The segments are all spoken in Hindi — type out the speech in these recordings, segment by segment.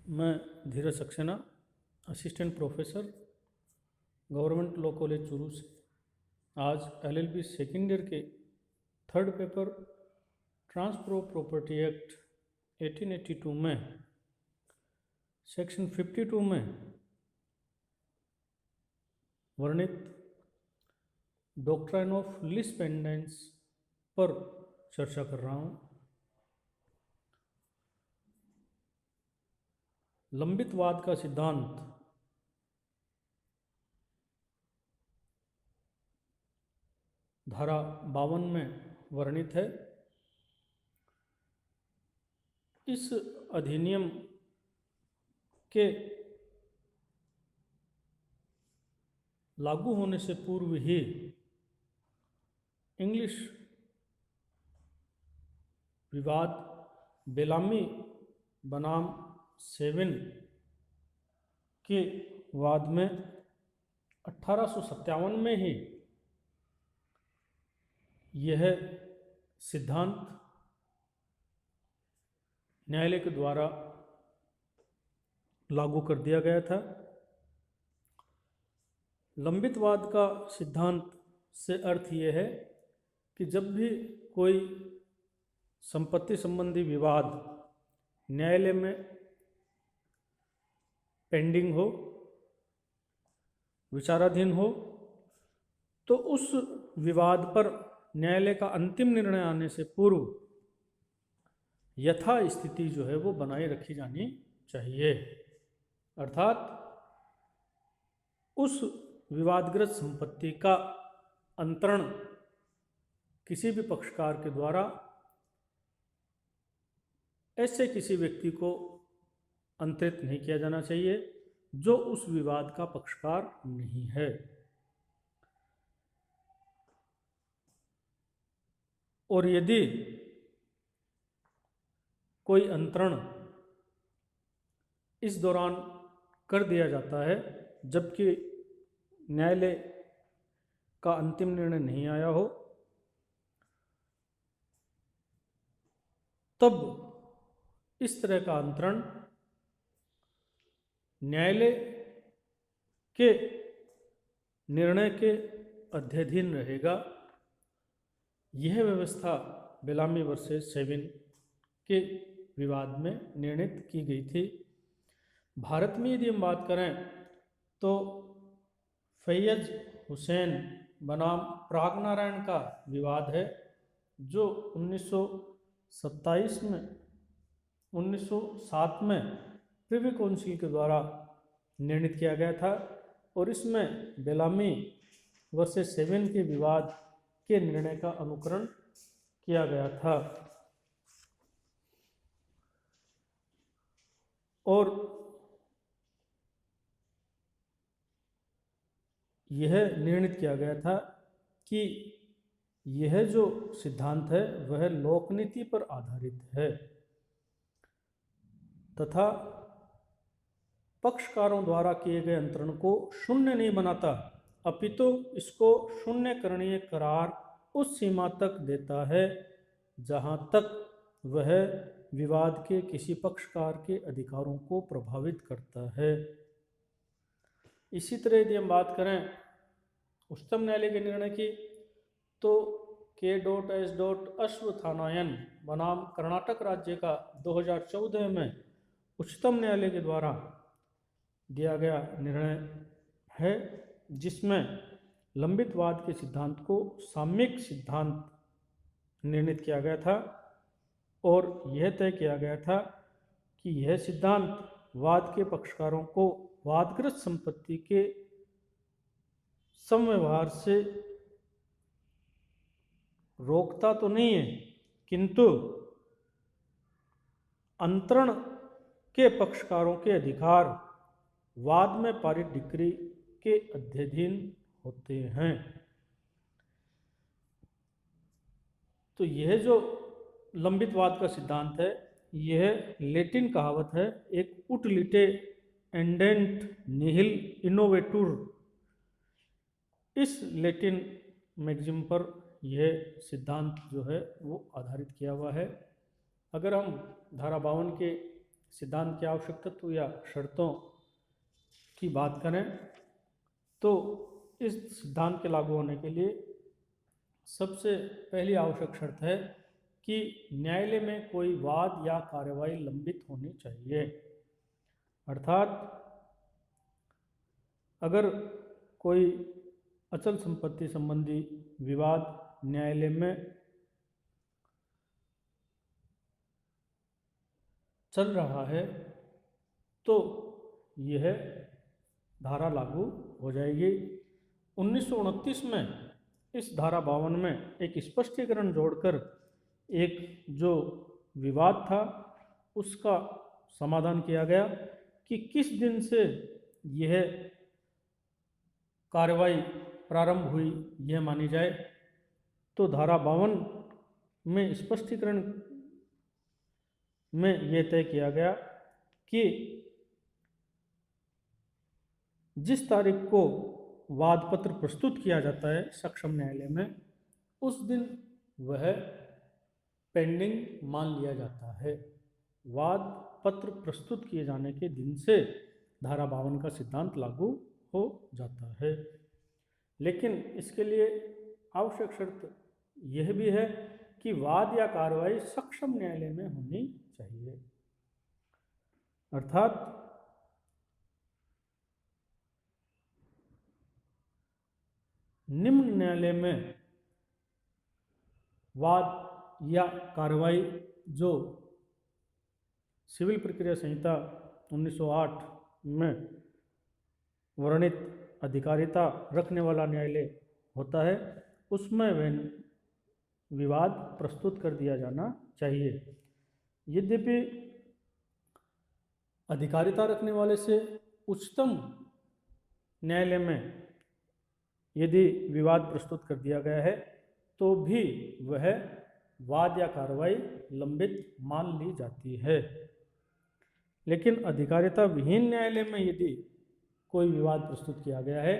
मैं Dheeraj Saxena, assistant professor, government law college Churu से आज एलएलबी सेकेंड ईयर के third paper transfer of property act 1882 में सेक्शन 52 में वर्णित डॉक्ट्राइन ऑफ लीज पेंडेंस पर चर्चा कर रहा हूँ। लंबितवाद का सिद्धांत धारा 52 में वर्णित है। इस अधिनियम के लागू होने से पूर्व ही इंग्लिश विवाद बेलामी बनाम सेवन के वाद में 1857 में ही यह सिद्धांत न्यायालय के द्वारा लागू कर दिया गया था। लंबितवाद का सिद्धांत से अर्थ यह है कि जब भी कोई संपत्ति संबंधी विवाद न्यायालय में पेंडिंग हो, विचाराधीन हो, तो उस विवाद पर न्यायालय का अंतिम निर्णय आने से पूर्व यथा स्थिति जो है वो बनाए रखी जानी चाहिए। अर्थात उस विवादग्रस्त संपत्ति का अंतरण किसी भी पक्षकार के द्वारा ऐसे किसी व्यक्ति को अंतरित नहीं किया जाना चाहिए जो उस विवाद का पक्षकार नहीं है। और यदि कोई अंतरण इस दौरान कर दिया जाता है जबकि न्यायालय का अंतिम निर्णय नहीं आया हो, तब इस तरह का अंतरण न्यायालय के निर्णय के अध्ययन रहेगा। यह व्यवस्था बेलामी वर्सेस सेवन के विवाद में निर्णित की गई थी। भारत में यदि हम बात करें तो फैयज हुसैन बनाम प्राग नारायण का विवाद है जो 1907 में प्रिवी काउंसिल के द्वारा निर्णित किया गया था और इसमें बेलामी वर्सेस सेवन के विवाद के निर्णय का अनुकरण किया गया था। और यह निर्णित किया गया था कि यह जो सिद्धांत है वह लोकनीति पर आधारित है तथा पक्षकारों द्वारा किए गए अंतरण को शून्य नहीं बनाता, अपितु इसको शून्य करणीय करार उस सीमा तक देता है जहां तक वह विवाद के किसी पक्षकार के अधिकारों को प्रभावित करता है। इसी तरह यदि हम बात करें उच्चतम न्यायालय के निर्णय की तो K.S. अश्वत्थानायन बनाम कर्नाटक राज्य का 2014 में उच्चतम न्यायालय के द्वारा दिया गया निर्णय है जिसमें लंबितवाद के सिद्धांत को साम्यिक सिद्धांत निर्णित किया गया था और यह तय किया गया था कि यह सिद्धांत वाद के पक्षकारों को वादग्रस्त संपत्ति के समव्यवहार से रोकता तो नहीं है, किंतु अंतरण के पक्षकारों के अधिकार वाद में पारित डिक्री के अध्ययन होते हैं। तो यह जो लंबितवाद का सिद्धांत है यह लैटिन कहावत है, एक उट लिटे एंडेंट निहिल इनोवेटुर, इस लैटिन मैगजिम पर यह सिद्धांत जो है वो आधारित किया हुआ है। अगर हम धारा 52 के सिद्धांत के आवश्यक तत्व या शर्तों की बात करें तो इस सिद्धांत के लागू होने के लिए सबसे पहली आवश्यक शर्त है कि न्यायालय में कोई वाद या कार्यवाही लंबित होनी चाहिए। अर्थात अगर कोई अचल संपत्ति संबंधी विवाद न्यायालय में चल रहा है तो यह धारा लागू हो जाएगी। 1929 में इस धारा 52 में एक स्पष्टीकरण जोड़कर एक जो विवाद था उसका समाधान किया गया कि किस दिन से यह कार्रवाई प्रारंभ हुई यह मानी जाए। तो धारा 52 में स्पष्टीकरण में यह तय किया गया कि जिस तारीख को वाद पत्र प्रस्तुत किया जाता है सक्षम न्यायालय में उस दिन वह पेंडिंग मान लिया जाता है। वाद पत्र प्रस्तुत किए जाने के दिन से धारा 52 का सिद्धांत लागू हो जाता है। लेकिन इसके लिए आवश्यक शर्त यह भी है कि वाद या कार्रवाई सक्षम न्यायालय में होनी चाहिए। अर्थात निम्न न्यायालय में वाद या कार्रवाई जो सिविल प्रक्रिया संहिता 1908 में वर्णित अधिकारिता रखने वाला न्यायालय होता है उसमें वह विवाद प्रस्तुत कर दिया जाना चाहिए। यद्यपि अधिकारिता रखने वाले से उच्चतम न्यायालय में यदि विवाद प्रस्तुत कर दिया गया है तो भी वह वाद या कार्रवाई लंबित मान ली जाती है। लेकिन अधिकारिता विहीन न्यायालय में यदि कोई विवाद प्रस्तुत किया गया है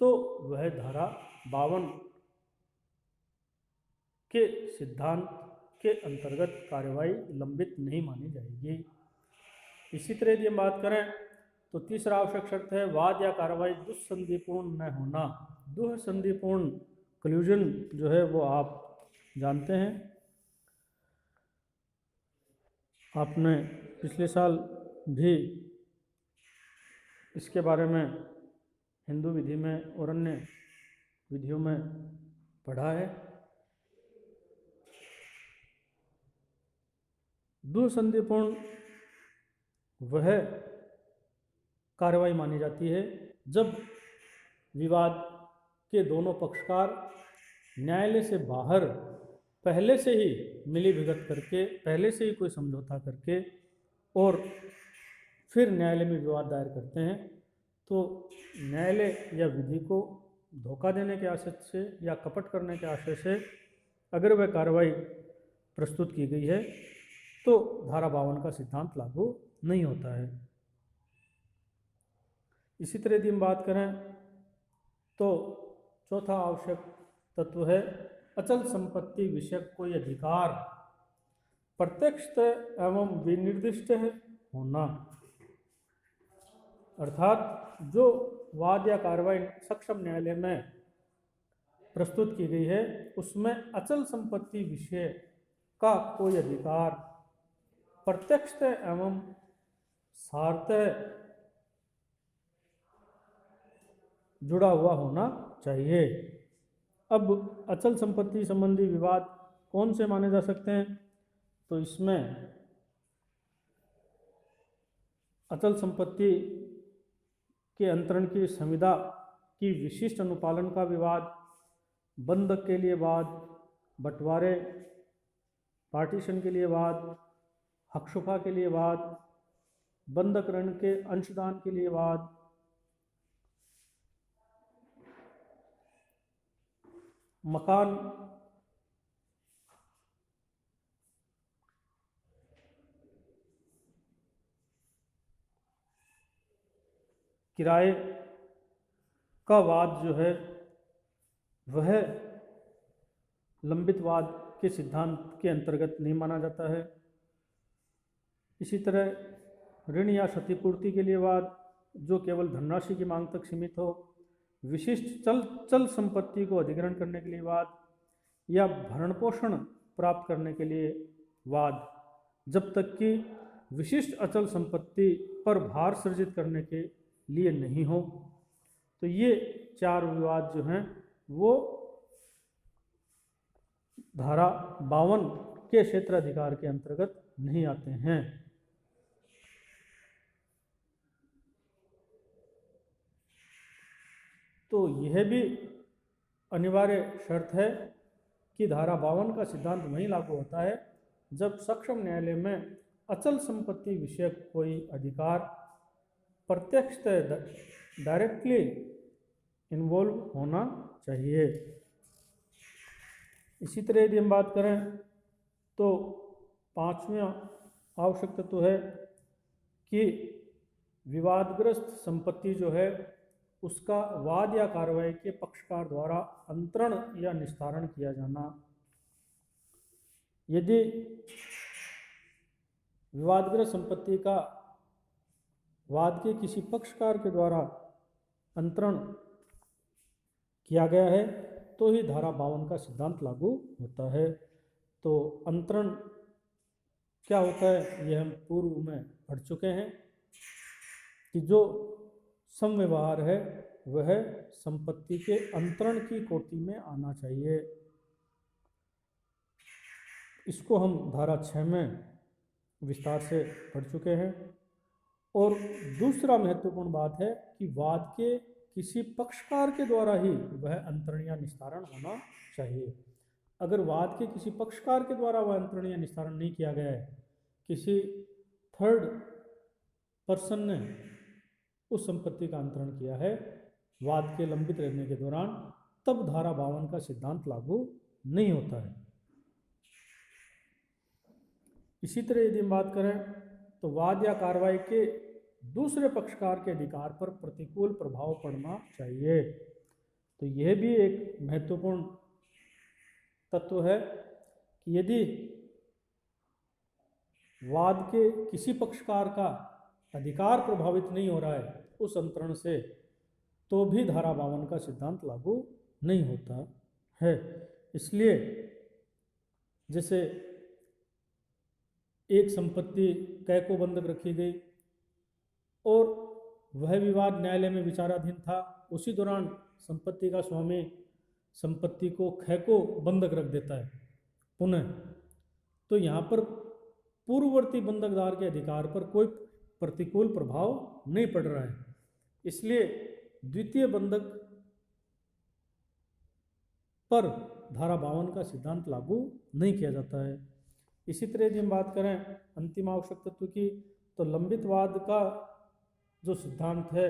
तो वह धारा 52 के सिद्धांत के अंतर्गत कार्रवाई लंबित नहीं मानी जाएगी। इसी तरह यदि हम बात करें तो तीसरा आवश्यक शर्त है वाद या कार्रवाई दुस्संधिपूर्ण न होना। दुस्संधिपूर्ण कल्यूजन जो है वो आप जानते हैं, आपने पिछले साल भी इसके बारे में हिंदू विधि में और अन्य विधियों में पढ़ा है। दुस्संधिपूर्ण वह कार्रवाई मानी जाती है जब विवाद के दोनों पक्षकार न्यायालय से बाहर पहले से ही मिली भगत करके पहले से ही कोई समझौता करके और फिर न्यायालय में विवाद दायर करते हैं तो न्यायालय या विधि को धोखा देने के आशय से या कपट करने के आशय से अगर वह कार्रवाई प्रस्तुत की गई है तो धारा 52 का सिद्धांत लागू नहीं होता है। इसी तरह यदि हम बात करें तो चौथा आवश्यक तत्व है अचल संपत्ति विषयक कोई अधिकार प्रत्यक्षतः एवं विनिर्दिष्ट होना। अर्थात जो वाद या कार्रवाई सक्षम न्यायालय में प्रस्तुत की गई है उसमें अचल संपत्ति विषय का कोई अधिकार प्रत्यक्षतः एवं सार्थः जुड़ा हुआ होना चाहिए। अब अचल संपत्ति संबंधी विवाद कौन से माने जा सकते हैं तो इसमें अचल संपत्ति के अंतरण की संविदा की विशिष्ट अनुपालन का विवाद, बंधक के लिए वाद, बंटवारे पार्टीशन के लिए वाद, हकशुफा के लिए वाद, बंधक ऋण के अंशदान के लिए वाद, मकान किराए का वाद जो है वह लंबित वाद के सिद्धांत के अंतर्गत नहीं माना जाता है। इसी तरह ऋण या क्षतिपूर्ति के लिए वाद जो केवल धनराशि की मांग तक सीमित हो, विशिष्ट चल संपत्ति को अधिग्रहण करने के लिए वाद, या भरण पोषण प्राप्त करने के लिए वाद, जब तक कि विशिष्ट अचल संपत्ति पर भार सृजित करने के लिए नहीं हो। तो ये 4 विवाद जो हैं वो धारा 52 के क्षेत्राधिकार के अंतर्गत नहीं आते हैं। तो यह भी अनिवार्य शर्त है कि धारा 52 का सिद्धांत वहीं लागू होता है जब सक्षम न्यायालय में अचल संपत्ति विषयक कोई अधिकार प्रत्यक्षतः डायरेक्टली इन्वॉल्व होना चाहिए। इसी तरह यदि हम बात करें तो 5वां आवश्यक तत्व है कि विवादग्रस्त संपत्ति जो है उसका वाद या कार्रवाई के पक्षकार द्वारा अंतरण या निस्तारण किया जाना। यदि विवादग्रस्त संपत्ति का वाद के किसी पक्षकार के द्वारा अंतरण किया गया है तो ही धारा 52 का सिद्धांत लागू होता है। तो अंतरण क्या होता है यह हम पूर्व में पढ़ चुके हैं कि जो समव्यवहार है वह संपत्ति के अंतरण की कोटि में आना चाहिए। इसको हम धारा 6 में विस्तार से पढ़ चुके हैं। और दूसरा महत्वपूर्ण बात है कि वाद के किसी पक्षकार के द्वारा ही वह अंतरण या निस्तारण होना चाहिए। अगर वाद के किसी पक्षकार के द्वारा वह अंतरण या निस्तारण नहीं किया गया है, किसी थर्ड पर्सन ने उस संपत्ति का अंतरण किया है वाद के लंबित रहने के दौरान, तब धारा 52 का सिद्धांत लागू नहीं होता है। इसी तरह यदि हम बात करें तो वाद या कार्रवाई के दूसरे पक्षकार के अधिकार पर प्रतिकूल प्रभाव पड़ना चाहिए। तो यह भी एक महत्वपूर्ण तत्व है कि यदि वाद के किसी पक्षकार का अधिकार प्रभावित नहीं हो रहा है उस अंतरण से, तो भी धारा 52 का सिद्धांत लागू नहीं होता है। इसलिए जैसे एक संपत्ति कै को बंधक रखी गई और वह विवाद न्यायालय में विचाराधीन था, उसी दौरान संपत्ति का स्वामी संपत्ति को ख को बंधक रख देता है पुनः, तो यहाँ पर पूर्ववर्ती बंधकदार के अधिकार पर कोई प्रतिकूल प्रभाव नहीं पड़ रहा है, इसलिए द्वितीय बंधक पर धारा 52 का सिद्धांत लागू नहीं किया जाता है। इसी तरह यदि हम बात करें अंतिम आवश्यक तत्व की, तो लंबित वाद का जो सिद्धांत है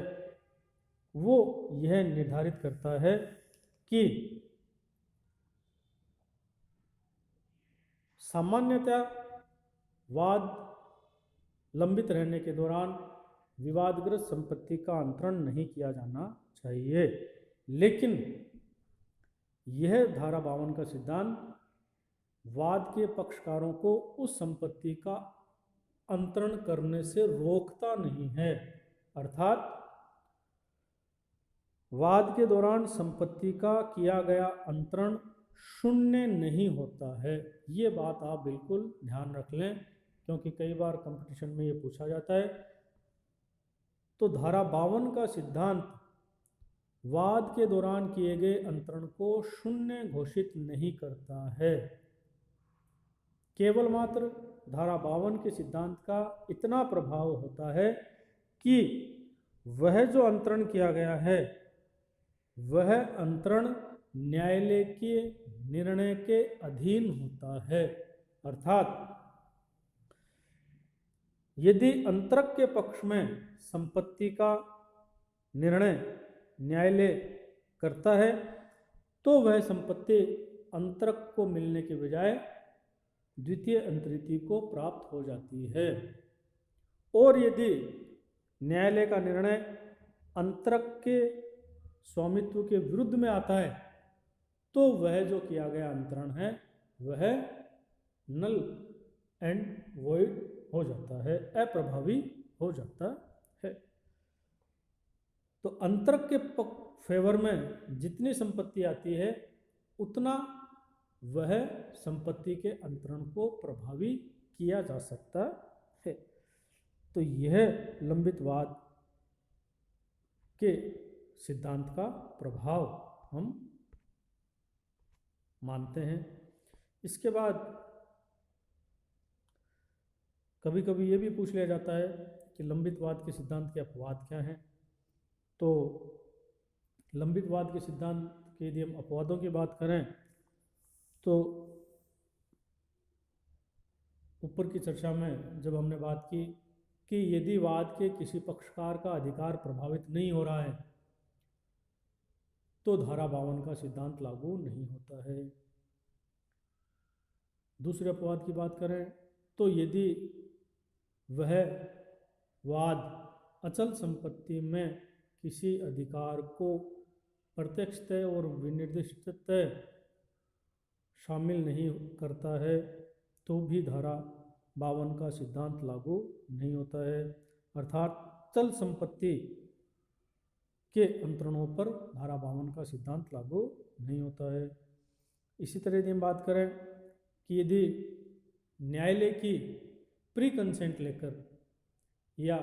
वो यह निर्धारित करता है कि सामान्यतः वाद लंबित रहने के दौरान विवादग्रस्त संपत्ति का अंतरण नहीं किया जाना चाहिए, लेकिन यह धारा 52 का सिद्धांत वाद के पक्षकारों को उस संपत्ति का अंतरण करने से रोकता नहीं है। अर्थात वाद के दौरान संपत्ति का किया गया अंतरण शून्य नहीं होता है। ये बात आप बिल्कुल ध्यान रख लें, क्योंकि कई बार कंपटीशन में ये पूछा जाता है। तो धारा 52 का सिद्धांत वाद के दौरान किए गए अंतरण को शून्य घोषित नहीं करता है। केवल मात्र धारा 52 के सिद्धांत का इतना प्रभाव होता है कि वह जो अंतरण किया गया है वह अंतरण न्यायालय के निर्णय के अधीन होता है। अर्थात यदि अंतरक के पक्ष में संपत्ति का निर्णय न्यायालय करता है तो वह संपत्ति अंतरक को मिलने के बजाय द्वितीय अंतरिति को प्राप्त हो जाती है। और यदि न्यायालय का निर्णय अंतरक के स्वामित्व के विरुद्ध में आता है तो वह जो किया गया अंतरण है वह नल एंड वॉइड हो जाता है, अप्रभावी हो जाता है। तो अंतरक के फेवर में जितनी संपत्ति आती है उतना वह संपत्ति के अंतरण को प्रभावी किया जा सकता है। तो यह लंबितवाद के सिद्धांत का प्रभाव हम मानते हैं। इसके बाद कभी कभी ये भी पूछ लिया जाता है कि लंबितवाद के सिद्धांत के अपवाद क्या हैं। तो लंबितवाद के सिद्धांत के यदि हम अपवादों की बात करें तो ऊपर की चर्चा में जब हमने बात की कि यदि वाद के किसी पक्षकार का अधिकार प्रभावित नहीं हो रहा है तो धारा 52 का सिद्धांत लागू नहीं होता है। दूसरे अपवाद की बात करें तो यदि वह वाद अचल संपत्ति में किसी अधिकार को प्रत्यक्षतः और विनिर्दिष्टतः शामिल नहीं करता है तो भी धारा 52 का सिद्धांत लागू नहीं होता है। अर्थात चल संपत्ति के अंतरणों पर धारा 52 का सिद्धांत लागू नहीं होता है। इसी तरह यदि हम बात करें कि यदि न्यायालय की प्री कंसेंट लेकर या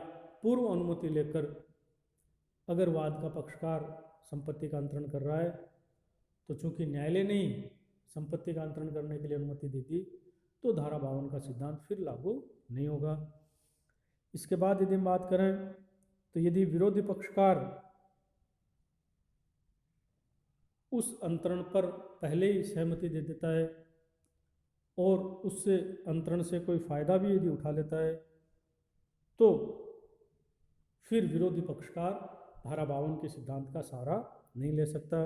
पूर्व अनुमति लेकर अगर वाद का पक्षकार संपत्ति का अंतरण कर रहा है तो चूंकि न्यायालय ने ही संपत्ति का अंतरण करने के लिए अनुमति दी थी तो धारा 52 का सिद्धांत फिर लागू नहीं होगा। इसके बाद यदि हम बात करें तो यदि विरोधी पक्षकार उस अंतरण पर पहले ही सहमति दे देता है और उससे अंतरण से कोई फायदा भी यदि उठा लेता है तो फिर विरोधी पक्षकार धारा 52 के सिद्धांत का सहारा नहीं ले सकता।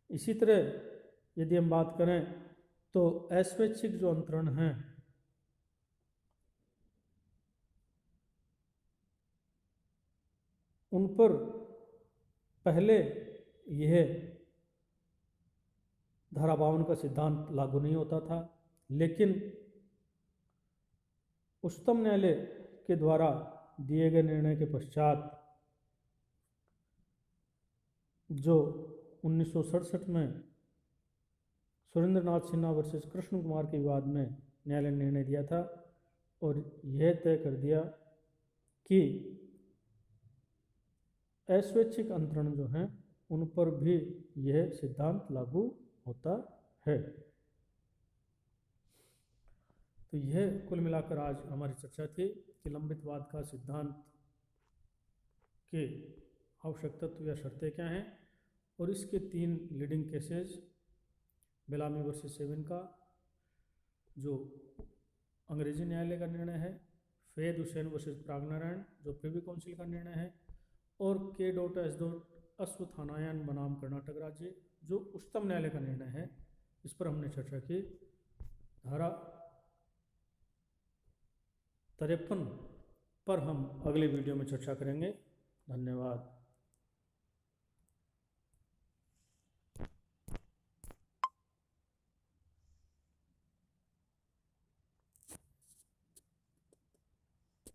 इसी तरह यदि हम बात करें तो अस्वैच्छिक जो अंतरण हैं उन पर पहले यह धारा 52 का सिद्धांत लागू नहीं होता था, लेकिन उच्चतम न्यायालय के द्वारा दिए गए निर्णय के पश्चात जो 1967 में सुरेंद्र नाथ सिन्हा वर्सेस कृष्ण कुमार के विवाद में न्यायालय ने निर्णय दिया था और यह तय कर दिया कि अस्वैच्छिक अंतरण जो हैं उन पर भी यह सिद्धांत लागू होता है। तो यह कुल मिलाकर आज हमारी चर्चा थी कि लंबितवाद का सिद्धांत के आवश्यक तत्व या शर्तें क्या हैं और इसके 3 leading cases Bellamy versus seven का जो अंग्रेजी न्यायालय का निर्णय है, फैद हुसैन वर्सेस प्रागनारायण जो प्रिवी काउंसिल का निर्णय है और K.S. अश्वत्थानायन बनाम कर्नाटक राज्य जो उच्चतम न्यायालय का निर्णय है, इस पर हमने चर्चा की। धारा 53 पर हम अगले वीडियो में चर्चा करेंगे। धन्यवाद।